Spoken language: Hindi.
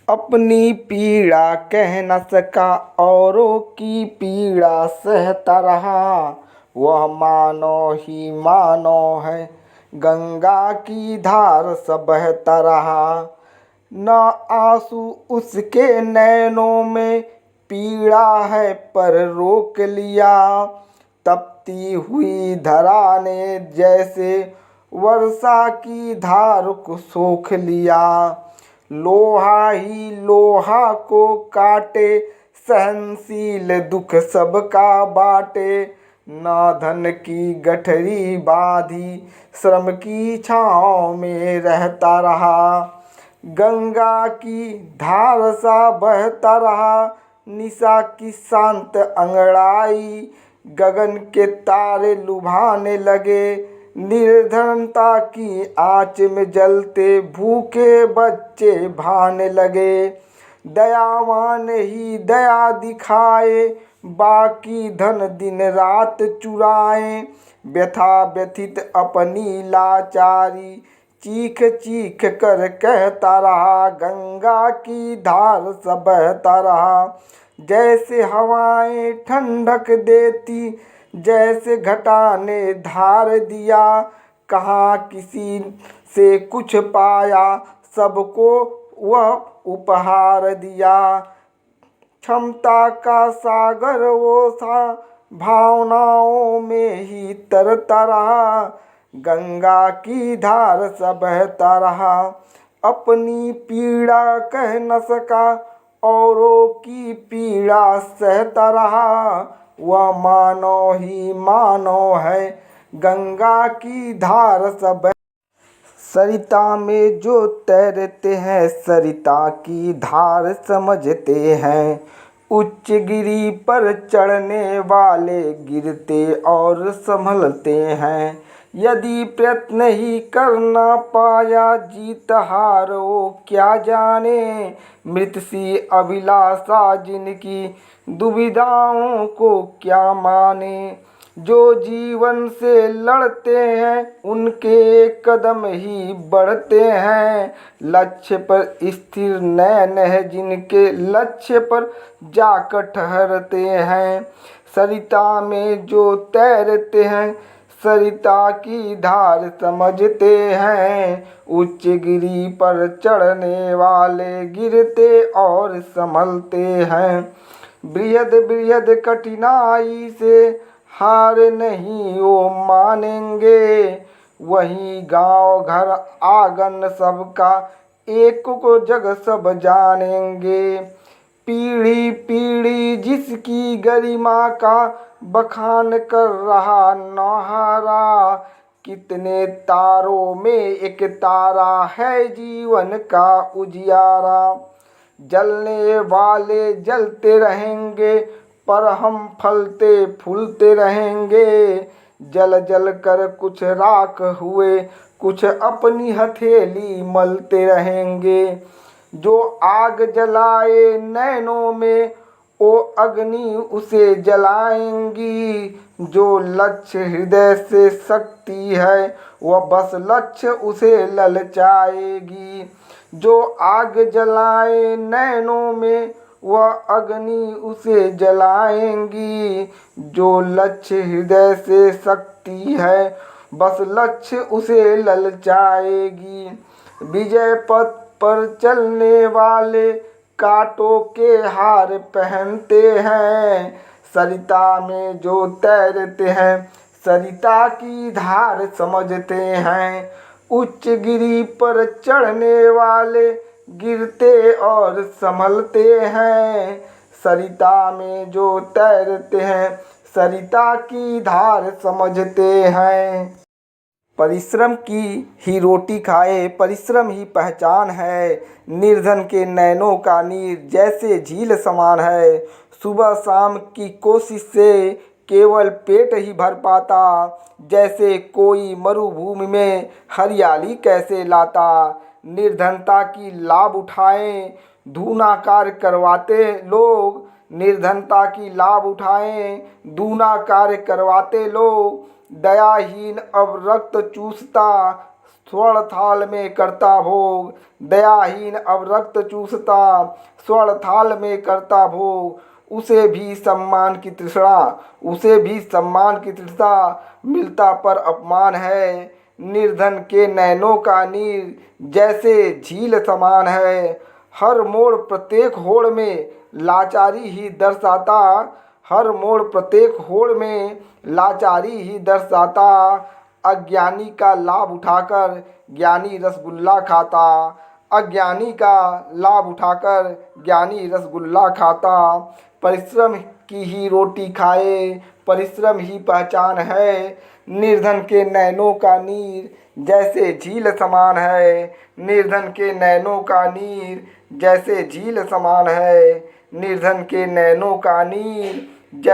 अपनी पीड़ा कह न सका, औरों की पीड़ा सहता रहा। वह मानो ही मानो है, गंगा की धार सा बहता रहा। न आंसू उसके नैनों में, पीड़ा है पर रोक लिया। तपती हुई धरा ने जैसे वर्षा की धार को सोख लिया। लोहा ही लोहा को काटे, सहनशील दुख सबका बाटे। ना धन की गठरी बांधी, श्रम की छाँव में रहता रहा। गंगा की धार सा बहता रहा, निशा की शांत अंगड़ाई। गगन के तारे लुभाने लगे, निर्धनता की आँच में जलते भूखे बच्चे भाने लगे। दयावान ही दया दिखाए, बाकी धन दिन रात चुराए। व्यथा व्यथित अपनी लाचारी, चीख चीख कर कहता रहा। गंगा की धार सा बहता रहा, जैसे हवाएं ठंडक देती, जैसे घटा ने धार दिया। कहाँ किसी से कुछ पाया, सबको वह उपहार दिया। क्षमता का सागर वो था, भावनाओं में ही तरता रहा। गंगा की धार सा बहता रहा, अपनी पीड़ा कह न सका, औरों की पीड़ा सहता रहा। वह मानो ही मानो है, गंगा की धार सा बह। सरिता में जो तैरते हैं, सरिता की धार समझते हैं। उच्च गिरी पर चढ़ने वाले गिरते और संभलते हैं। यदि प्रयत्न ही कर ना पाया, जीत हार वो क्या जाने। मृत सी अभिलाषा जिनकी, दुविधाओं को क्या माने। जो जीवन से लड़ते हैं, उनके कदम ही बढ़ते हैं। लक्ष्य पर स्थिर नयन है जिनके, लक्ष्य पर जाकर ठहरते हैं। सरिता में जो तैरते हैं, सरिता की धार समझते हैं। उच्च गिरी पर चढ़ने वाले गिरते और संभलते हैं। बृहद बृहद कठिनाई से हार नहीं वो मानेंगे। वहीं गांव घर आंगन सबका, एक को जग सब जानेंगे। पीढ़ी पीढ़ी जिसकी गरिमा का बखान कर रहा नौहारा। कितने तारों में एक तारा है जीवन का उजियारा। जलने वाले जलते रहेंगे, पर हम फलते फूलते रहेंगे। जल जल कर कुछ राख हुए, कुछ अपनी हथेली मलते रहेंगे। जो आग जलाए नैनों में, वो अग्नि उसे जलाएंगी। जो लक्ष्य हृदय से शक्ति है, वह बस लक्ष्य उसे ललचाएगी। जो आग जलाए नैनों में, वह अग्नि उसे जलाएंगी। जो लक्ष्य हृदय से शक्ति है, बस लक्ष्य उसे ललचाएगी। विजय पथ पर चलने वाले, कांटों के हार पहनते हैं। सरिता में जो तैरते हैं, सरिता की धार समझते हैं। उच्च गिरी पर चढ़ने वाले, गिरते और संभलते हैं। सरिता में जो तैरते हैं, सरिता की धार समझते हैं। परिश्रम की ही रोटी खाए, परिश्रम ही पहचान है। निर्धन के नैनों का नीर जैसे झील समान है। सुबह शाम की कोशिश से केवल पेट ही भर पाता, जैसे कोई मरुभूमि में हरियाली कैसे लाता। निर्धनता की लाभ उठाएं, दूना कार्य करवाते लोग। निर्धनता की लाभ उठाएं, दूना कार्य करवाते लोग। दयाहीन अब रक्त चूसता, स्वर्ण थाल में करता भोग, दयाहीन अब रक्त चूसता, स्वर्ण थाल में करता भोग। उसे भी सम्मान की तृष्णा, उसे भी सम्मान की तृष्णा, मिलता पर अपमान है। निर्धन के नैनों का नीर जैसे झील समान है, हर मोड़ प्रत्येक होड़ में लाचारी ही दर्शाता, हर मोड़ प्रत्येक होड़ में लाचारी ही दर्शाता। अज्ञानी का लाभ उठाकर ज्ञानी रसगुल्ला खाता, अज्ञानी का लाभ उठाकर ज्ञानी रसगुल्ला खाता। परिश्रम की ही रोटी खाए, परिश्रम ही पहचान है। निर्धन के नैनों का नीर जैसे झील समान है, निर्धन के नैनों का नीर जैसे झील समान है, निर्धन के नैनों का नीर